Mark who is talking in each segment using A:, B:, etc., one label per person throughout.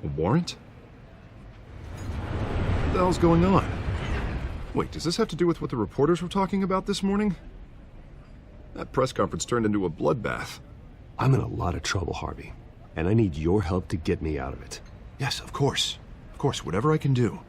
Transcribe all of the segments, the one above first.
A: A warrant? What the hell's going on? Wait, does this have to do with what the reporters were talking about this morning? That press conference turned into a bloodbath.
B: I'm in a lot of trouble, Harvey, and I need your help to get me out of it.
A: Yes, of course. Of course, whatever I can do.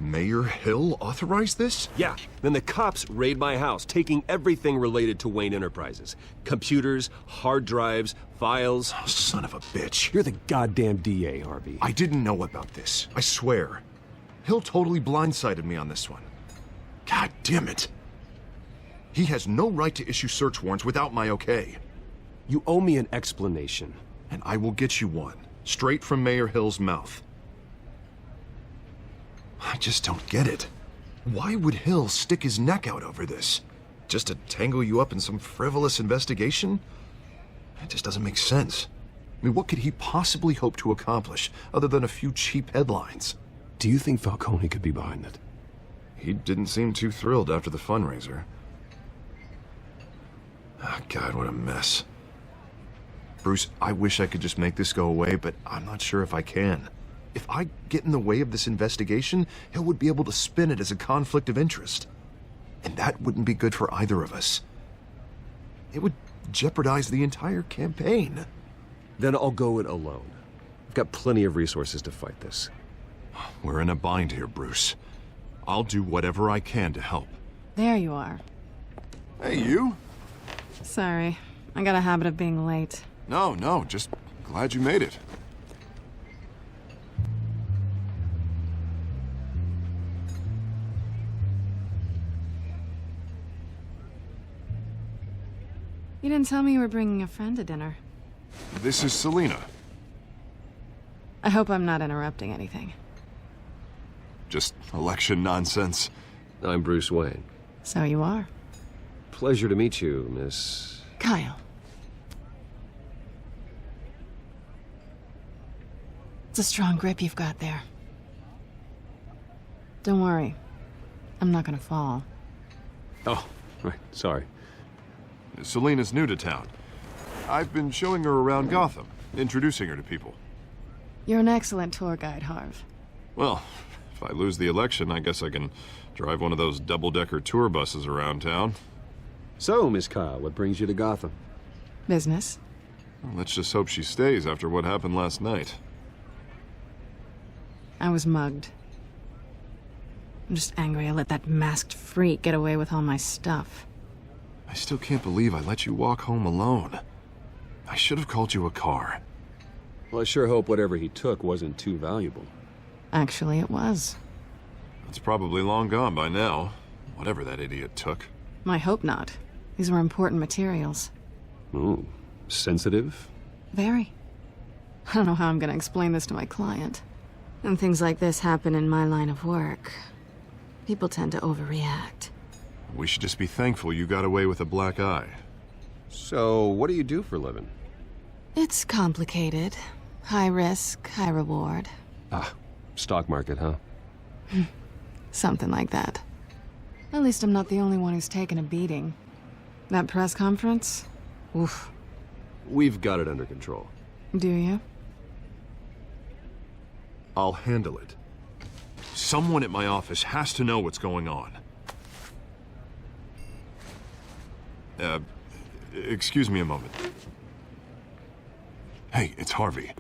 A: Mayor Hill authorized this?
B: Yeah, then the cops raid my house, taking everything related to Wayne Enterprises. Computers, hard drives, files.
A: Oh, son of a bitch.
B: You're the goddamn DA, Harvey.
A: I didn't know about this. I swear. Hill totally blindsided me on this one. God damn it. He has no right to issue search warrants without my okay.
B: You owe me an explanation.
A: And I will get you one, straight from Mayor Hill's mouth. I just don't get it. Why would Hill stick his neck out over this? Just to tangle you up in some frivolous investigation? It just doesn't make sense. I mean, what could he possibly hope to accomplish other than a few cheap headlines?
B: Do you think Falcone could be behind it?
A: He didn't seem too thrilled after the fundraiser. Oh, God, what a mess. Bruce, I wish I could just make this go away, but I'm not sure if I can. If I get in the way of this investigation, Hill would be able to spin it as a conflict of interest. And that wouldn't be good for either of us. It would jeopardize the entire campaign.
B: Then I'll go it alone. I've got plenty of resources to fight this.
A: We're in a bind here, Bruce. I'll do whatever I can to help.
C: There you are.
A: Hey, you?
C: Sorry, I got a habit of being late.
A: No, just glad you made it.
C: You didn't tell me you were bringing a friend to dinner.
A: This is Selena.
C: I hope I'm not interrupting anything.
A: Just election nonsense.
B: I'm Bruce Wayne.
C: So you are.
B: Pleasure to meet you, Miss...
C: Kyle. It's a strong grip you've got there. Don't worry. I'm not gonna fall.
B: Oh, right, sorry.
A: Selena's new to town. I've been showing her around Gotham, introducing her to people.
C: You're an excellent tour guide, Harv.
A: Well, if I lose the election, I guess I can drive one of those double-decker tour buses around town.
B: So, Miss Kyle, what brings you to Gotham?
C: Business.
A: Well, let's just hope she stays after what happened last night.
C: I was mugged. I'm just angry I let that masked freak get away with all my stuff.
A: I still can't believe I let you walk home alone. I should have called you a car.
B: Well, I sure hope whatever he took wasn't too valuable.
C: Actually, it was.
A: It's probably long gone by now, whatever that idiot took.
C: I hope not. These were important materials.
B: Ooh, sensitive?
C: Very. I don't know how I'm gonna explain this to my client. And things like this happen in my line of work. People tend to overreact.
A: We should just be thankful you got away with a black eye.
B: So, what do you do for a living?
C: It's complicated. High risk, high reward.
B: Ah, stock market, huh?
C: Something like that. At least I'm not the only one who's taken a beating. That press conference? Oof.
B: We've got it under control.
C: Do you?
A: I'll handle it. Someone at my office has to know what's going on. Excuse me a moment. Hey, it's Harvey.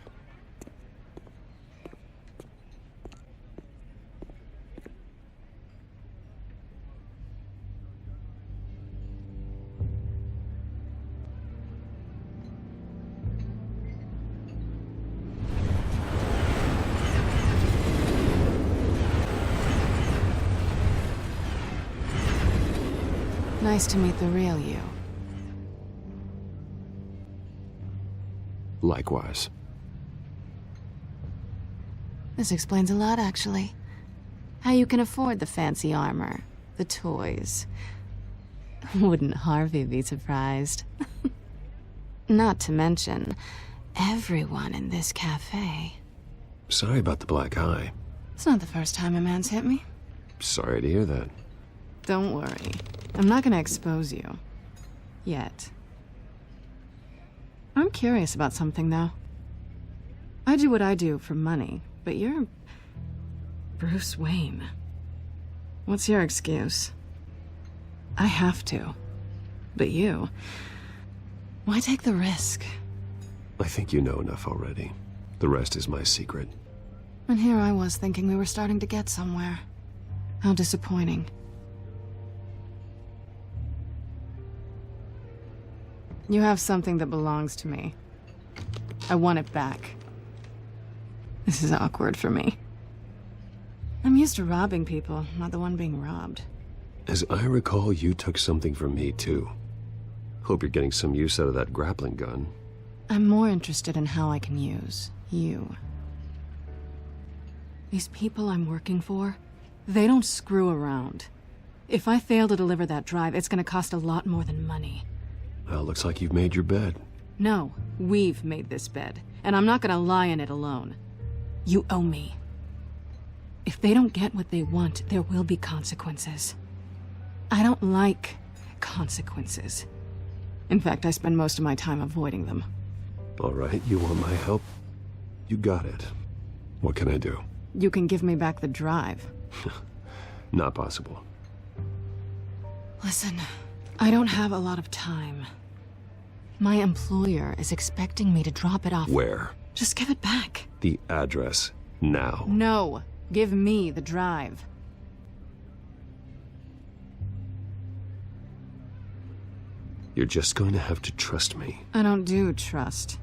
C: Nice to meet the real you.
B: Likewise.
C: This explains a lot, actually. How you can afford the fancy armor, the toys. Wouldn't Harvey be surprised? Not to mention, everyone in this cafe.
B: Sorry about the black eye.
C: It's not the first time a man's hit me.
B: Sorry to hear that.
C: Don't worry. I'm not gonna expose you. Yet. I'm curious about something, though. I do what I do for money, but you're Bruce Wayne. What's your excuse? I have to. But you... why take the risk?
B: I think you know enough already. The rest is my secret.
C: And here I was thinking we were starting to get somewhere. How disappointing. You have something that belongs to me. I want it back. This is awkward for me. I'm used to robbing people, not the one being robbed.
B: As I recall, you took something from me, too. Hope you're getting some use out of that grappling gun.
C: I'm more interested in how I can use you. These people I'm working for, they don't screw around. If I fail to deliver that drive, it's gonna cost a lot more than money.
B: Well, looks like you've made your bed.
C: No, we've made this bed, and I'm not gonna lie in it alone. You owe me. If they don't get what they want, there will be consequences. I don't like consequences. In fact, I spend most of my time avoiding them.
B: All right, you want my help? You got it. What can I do?
C: You can give me back the drive.
B: Not possible.
C: Listen, I don't have a lot of time. My employer is expecting me to drop it off.
B: Where?
C: Just give it back.
B: The address, now.
C: No, give me the drive.
B: You're just going to have to trust me.
C: I don't do trust.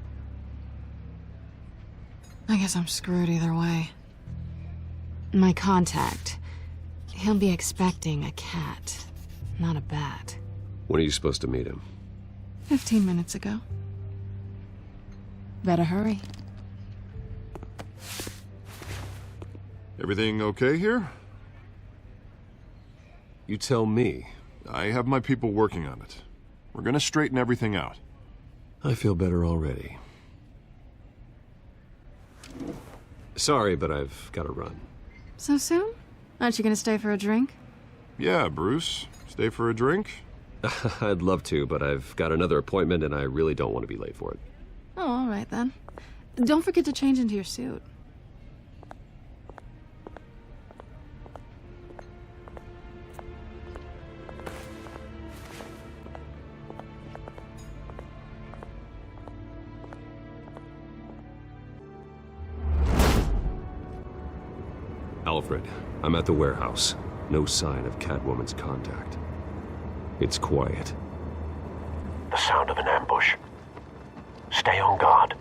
C: I guess I'm screwed either way. My contact, he'll be expecting a cat, not a bat.
B: When are you supposed to meet him?
C: 15 minutes ago. Better hurry.
A: Everything okay here?
B: You tell me.
A: I have my people working on it. We're gonna straighten everything out.
B: I feel better already. Sorry, but I've got to run.
C: So soon? Aren't you gonna stay for a drink?
A: Yeah, Bruce. Stay for a drink?
B: I'd love to, but I've got another appointment and I really don't want to be late for it.
C: Oh, all right then. Don't forget to change into your suit.
B: Alfred, I'm at the warehouse. No sign of Catwoman's contact. It's quiet.
D: The sound of an ambush. Stay on guard.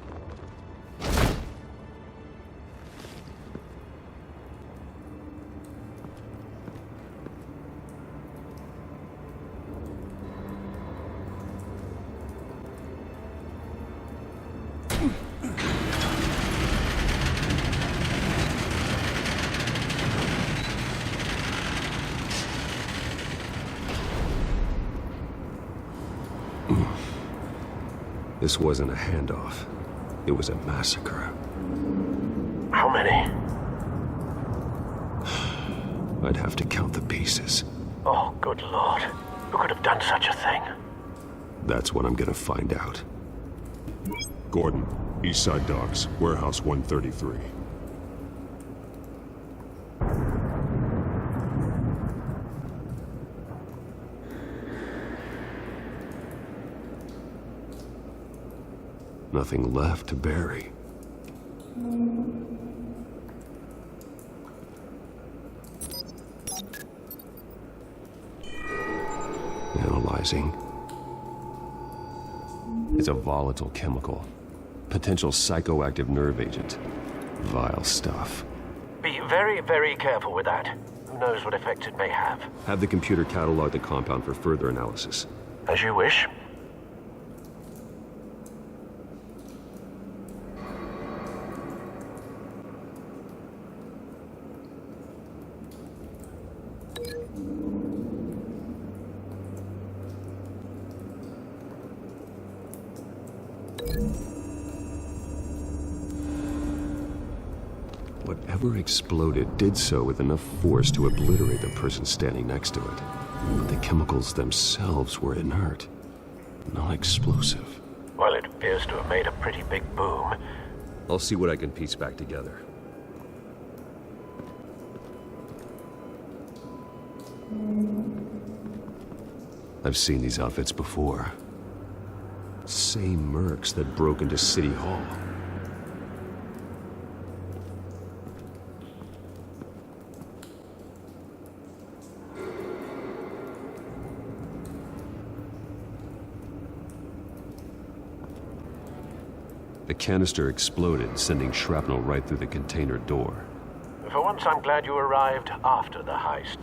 B: This wasn't a handoff. It was a massacre.
D: How many?
B: I'd have to count the pieces.
D: Oh, good Lord. Who could have done such a thing?
B: That's what I'm gonna find out.
E: Gordon, East Side Docks, Warehouse 133.
B: Nothing left to bury. Analyzing. It's a volatile chemical. Potential psychoactive nerve agent. Vile stuff.
D: Be very, very careful with that. Who knows what effect it may have.
B: Have the computer catalog the compound for further analysis.
D: As you wish.
B: Whatever exploded did so with enough force to obliterate the person standing next to it. But the chemicals themselves were inert, not explosive.
D: Well, it appears to have made a pretty big boom.
B: I'll see what I can piece back together. I've seen these outfits before. Same mercs that broke into City Hall. The canister exploded, sending shrapnel right through the container door.
D: For once, I'm glad you arrived after the heist.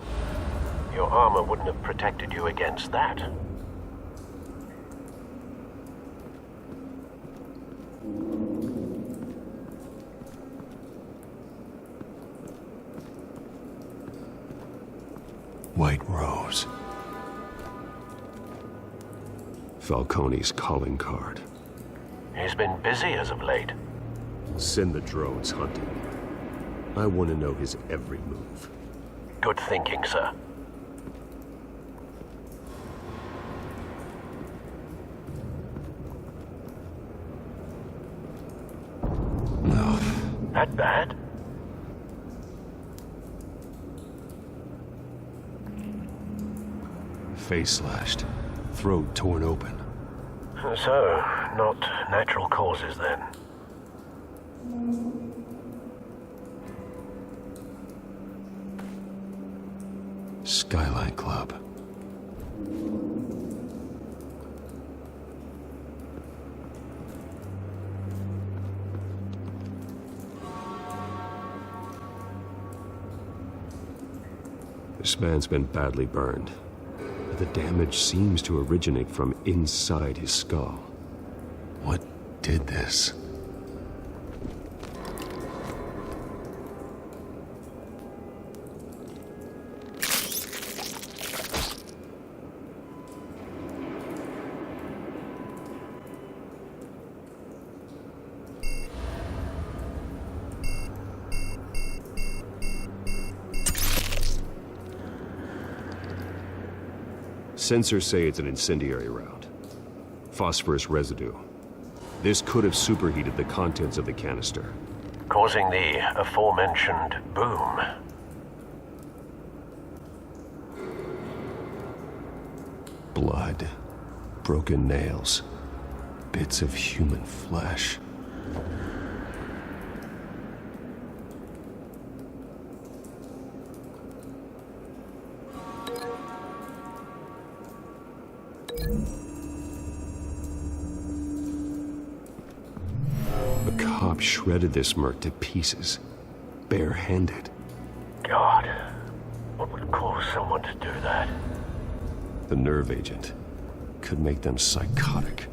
D: Your armor wouldn't have protected you against that.
B: White Rose. Falcone's calling card.
D: He's been busy as of late.
B: Send the drones hunting. I want to know his every move.
D: Good thinking, sir.
B: No.
D: That bad?
B: Face slashed. Throat torn open.
D: So, not natural causes then.
B: Skyline Club. This man's been badly burned. But the damage seems to originate from inside his skull. What did this? Sensors say it's an incendiary round. Phosphorus residue. This could have superheated the contents of the canister.
D: Causing the aforementioned boom.
B: Blood. Broken nails. Bits of human flesh. A cop shredded this merc to pieces, barehanded.
D: God, what would cause someone to do that?
B: The nerve agent could make them psychotic.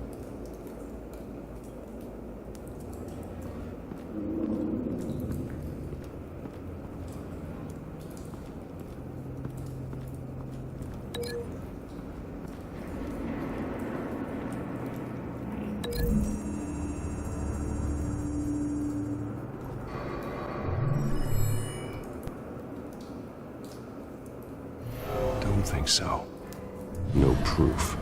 B: Don't think so. No proof.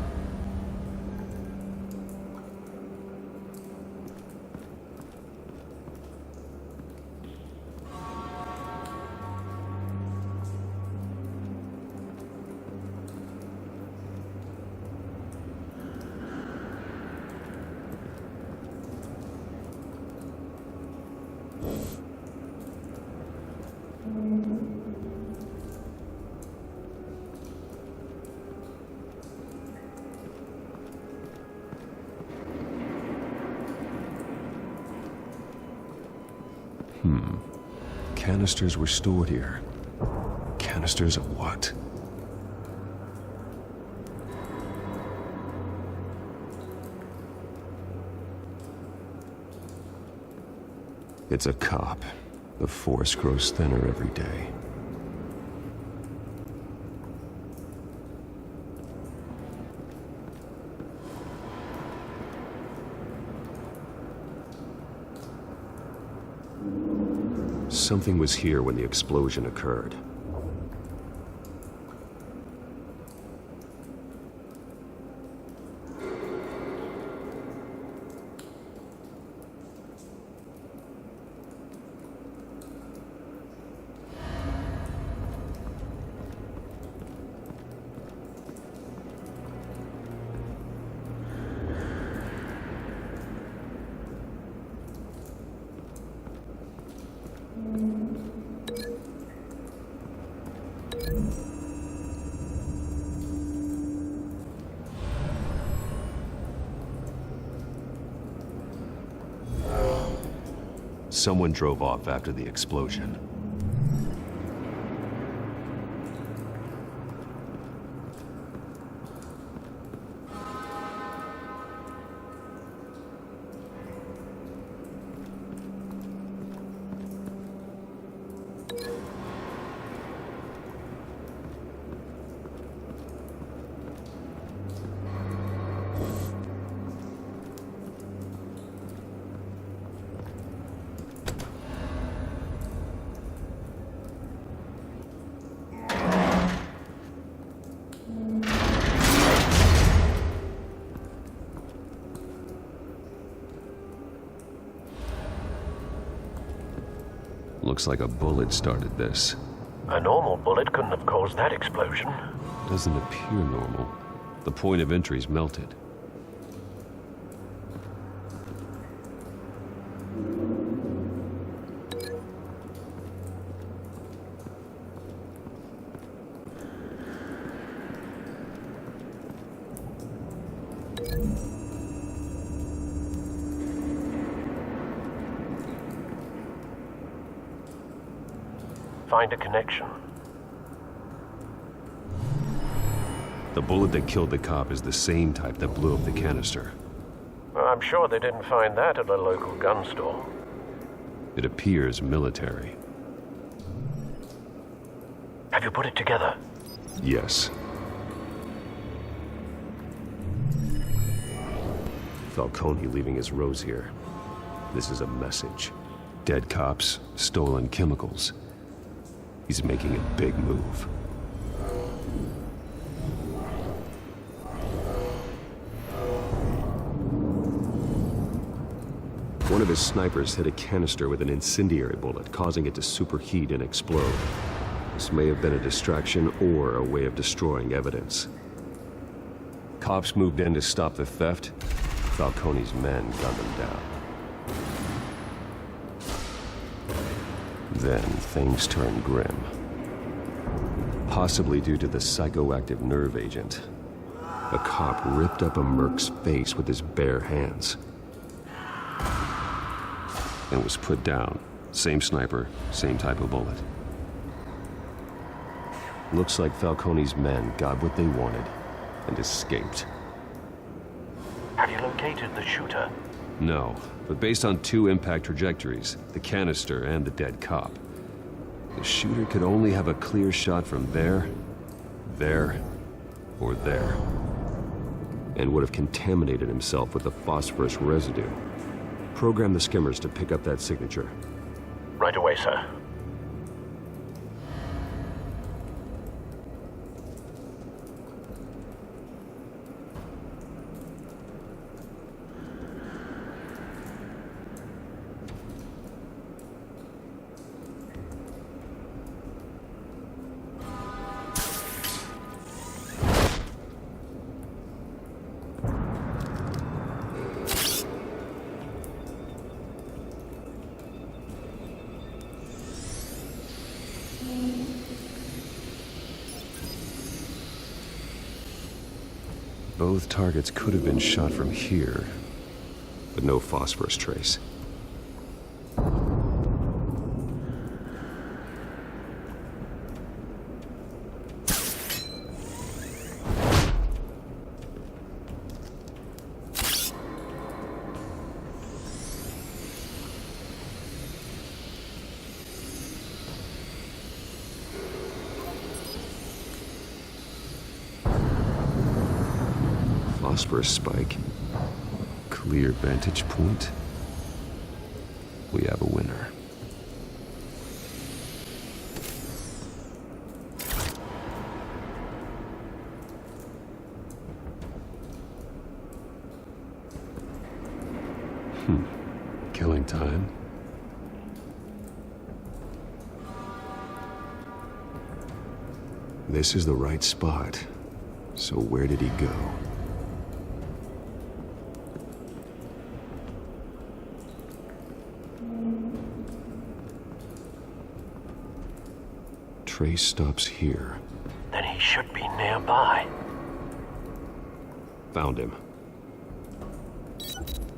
B: Canisters were stored here. Canisters of what? It's a cop. The force grows thinner every day. Something was here when the explosion occurred. someone drove off after the explosion. Looks like a bullet started this.
D: A normal bullet couldn't have caused that explosion.
B: Doesn't appear normal. The point of entry's melted.
D: Find a connection.
B: The bullet that killed the cop is the same type that blew up the canister.
D: Well, I'm sure they didn't find that at a local gun store.
B: It appears military.
D: Have you put it together?
B: Yes. Falcone leaving his rose here. This is a message. Dead cops, stolen chemicals. He's making a big move. One of his snipers hit a canister with an incendiary bullet, causing it to superheat and explode. This may have been a distraction or a way of destroying evidence. Cops moved in to stop the theft. Falcone's men gunned them down. Then things turned grim. Possibly due to the psychoactive nerve agent. A cop ripped up a merc's face with his bare hands. And was put down. Same sniper, same type of bullet. Looks like Falcone's men got what they wanted and escaped.
D: Have you located the shooter?
B: No, but based on two impact trajectories, the canister and the dead cop, the shooter could only have a clear shot from there, or there, and would have contaminated himself with the phosphorus residue. Program the skimmers to pick up that signature.
D: Right away, sir.
B: Both targets could have been shot from here, but no phosphorus trace. Phosphorus spike. Clear vantage point. We have a winner. Killing time. This is the right spot. So where did he go? Trace stops here.
D: Then he should be nearby.
B: Found him.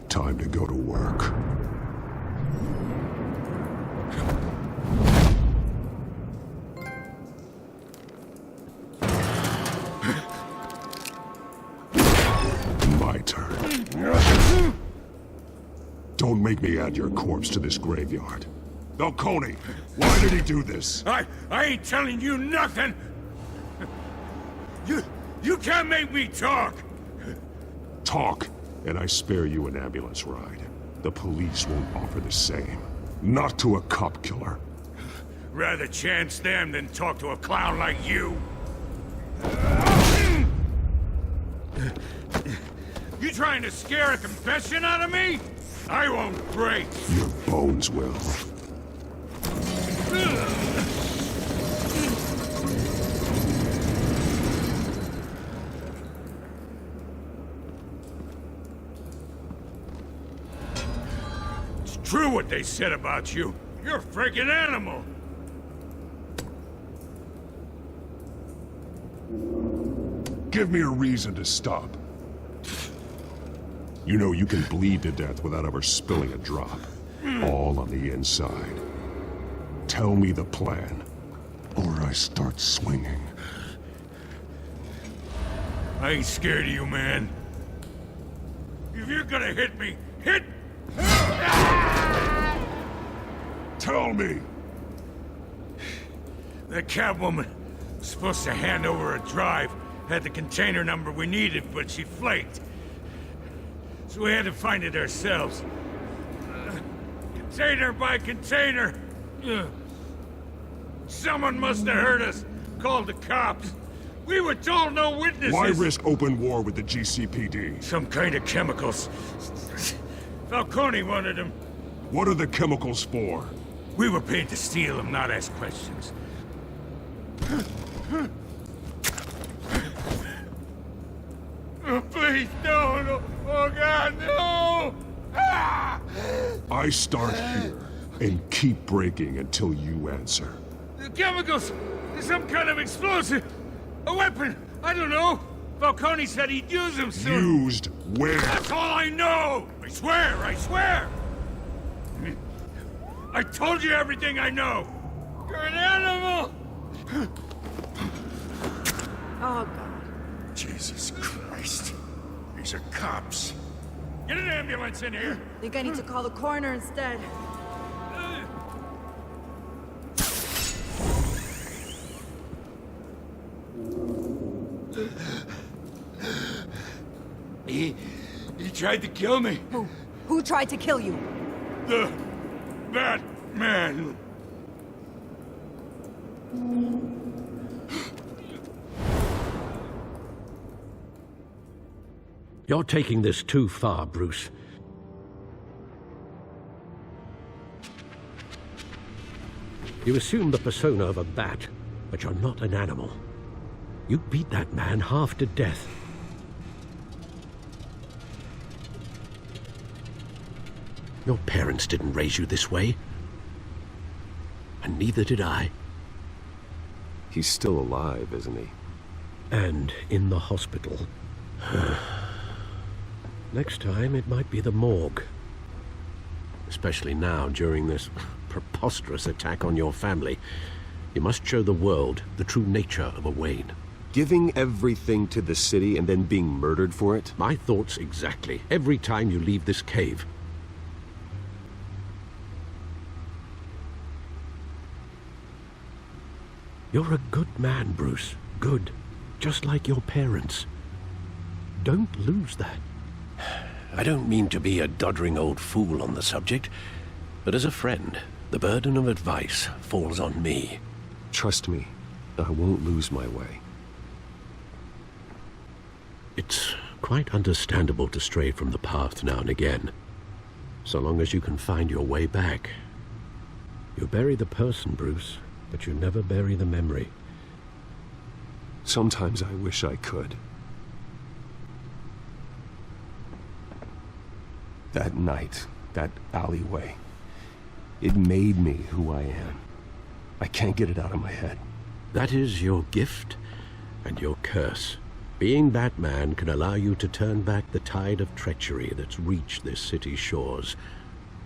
E: Time to go to work. turn. Don't make me add your corpse to this graveyard. Falcone, why did he do this?
F: I ain't telling you nothing! You can't make me talk!
E: Talk, and I spare you an ambulance ride. The police won't offer the same. Not to a cop killer.
F: Rather chance them than talk to a clown like you. You trying to scare a confession out of me? I won't break.
E: Your bones will.
F: It's true what they said about you. You're a freaking animal.
E: Give me a reason to stop. You know you can bleed to death without ever spilling a drop. All on the inside. Tell me the plan, or I start swinging.
F: I ain't scared of you, man. If you're gonna hit me, hit...
E: Tell me!
F: That Catwoman was supposed to hand over a drive. Had the container number we needed, but she flaked. So we had to find it ourselves. Container by container. Someone must have heard us. Called the cops. We were told no witnesses.
E: Why risk open war with the GCPD?
F: Some kind of chemicals. Falcone wanted them.
E: What are the chemicals for?
F: We were paid to steal them, not ask questions. Oh, please, no. Oh, God, no! Ah!
E: I start here and keep breaking until you answer.
F: The chemicals! Some kind of explosive! A weapon! I don't know! Falcone said he'd use them soon!
E: Used where?
F: That's all I know! I swear! I told you everything I know! You're an animal!
G: Oh, God.
F: Jesus Christ. These are cops. Get an ambulance in here!
G: Think I need to call the coroner instead.
F: He tried to kill me.
G: Who tried to kill you?
F: The Batman.
H: You're taking this too far, Bruce. You assume the persona of a bat, but you're not an animal. You beat that man half to death. Your parents didn't raise you this way. And neither did I.
B: He's still alive, isn't he?
H: And in the hospital. Next time, it might be the morgue. Especially now, during this preposterous attack on your family. You must show the world the true nature of a Wayne.
B: Giving everything to the city and then being murdered for it?
H: My thoughts exactly. Every time you leave this cave. You're a good man, Bruce. Good. Just like your parents. Don't lose that. I don't mean to be a doddering old fool on the subject, but as a friend, the burden of advice falls on me.
B: Trust me, I won't lose my way.
H: It's quite understandable to stray from the path now and again, so long as you can find your way back. You bury the person, Bruce, but you never bury the memory.
B: Sometimes I wish I could. That night, that alleyway, it made me who I am. I can't get it out of my head.
H: That is your gift and your curse. Being Batman can allow you to turn back the tide of treachery that's reached this city's shores,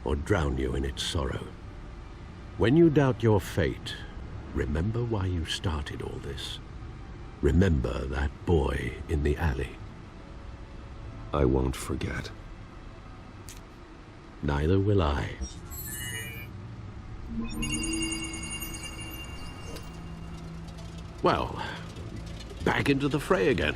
H: or drown you in its sorrow. When you doubt your fate, remember why you started all this. Remember that boy in the alley.
B: I won't forget.
H: Neither will I. Well, back into the fray again.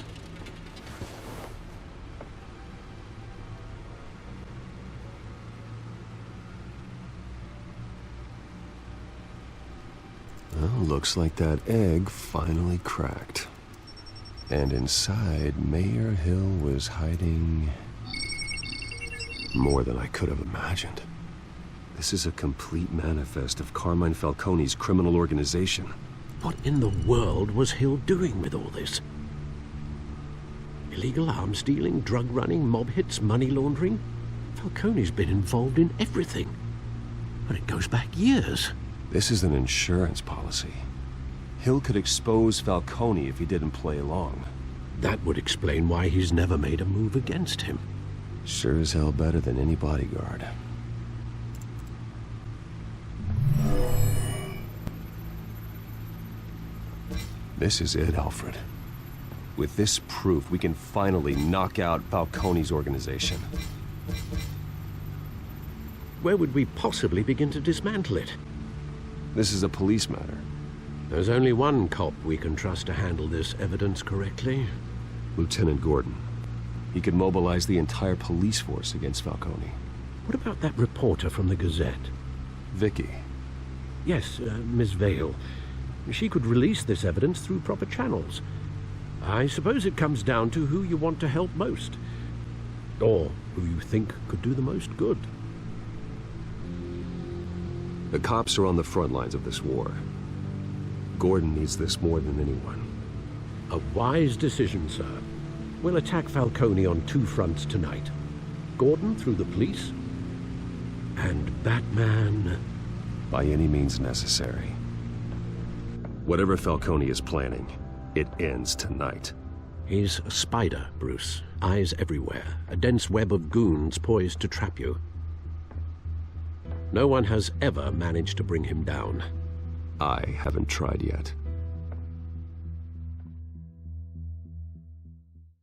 B: Well, looks like that egg finally cracked. And inside, Mayor Hill was hiding more than I could have imagined. This is a complete manifest of Carmine Falcone's criminal organization.
H: What in the world was Hill doing with all this? Illegal arms dealing, drug running, mob hits, money laundering? Falcone's been involved in everything. And it goes back years.
B: This is an insurance policy. Hill could expose Falcone if he didn't play along.
H: That would explain why he's never made a move against him.
B: Sure as hell better than any bodyguard. This is it, Alfred. With this proof, we can finally knock out Falcone's organization.
H: Where would we possibly begin to dismantle it?
B: This is a police matter.
H: There's only one cop we can trust to handle this evidence correctly.
B: Lieutenant Gordon. He could mobilize the entire police force against Falcone.
H: What about that reporter from the Gazette?
B: Vicky.
H: Yes, Miss Vale. She could release this evidence through proper channels. I suppose it comes down to who you want to help most. Or who you think could do the most good.
B: The cops are on the front lines of this war. Gordon needs this more than anyone.
H: A wise decision, sir. We'll attack Falcone on two fronts tonight. Gordon through the police, and Batman...
B: by any means necessary. Whatever Falcone is planning, it ends tonight.
H: He's a spider, Bruce. Eyes everywhere. A dense web of goons poised to trap you. No one has ever managed to bring him down.
B: I haven't tried yet.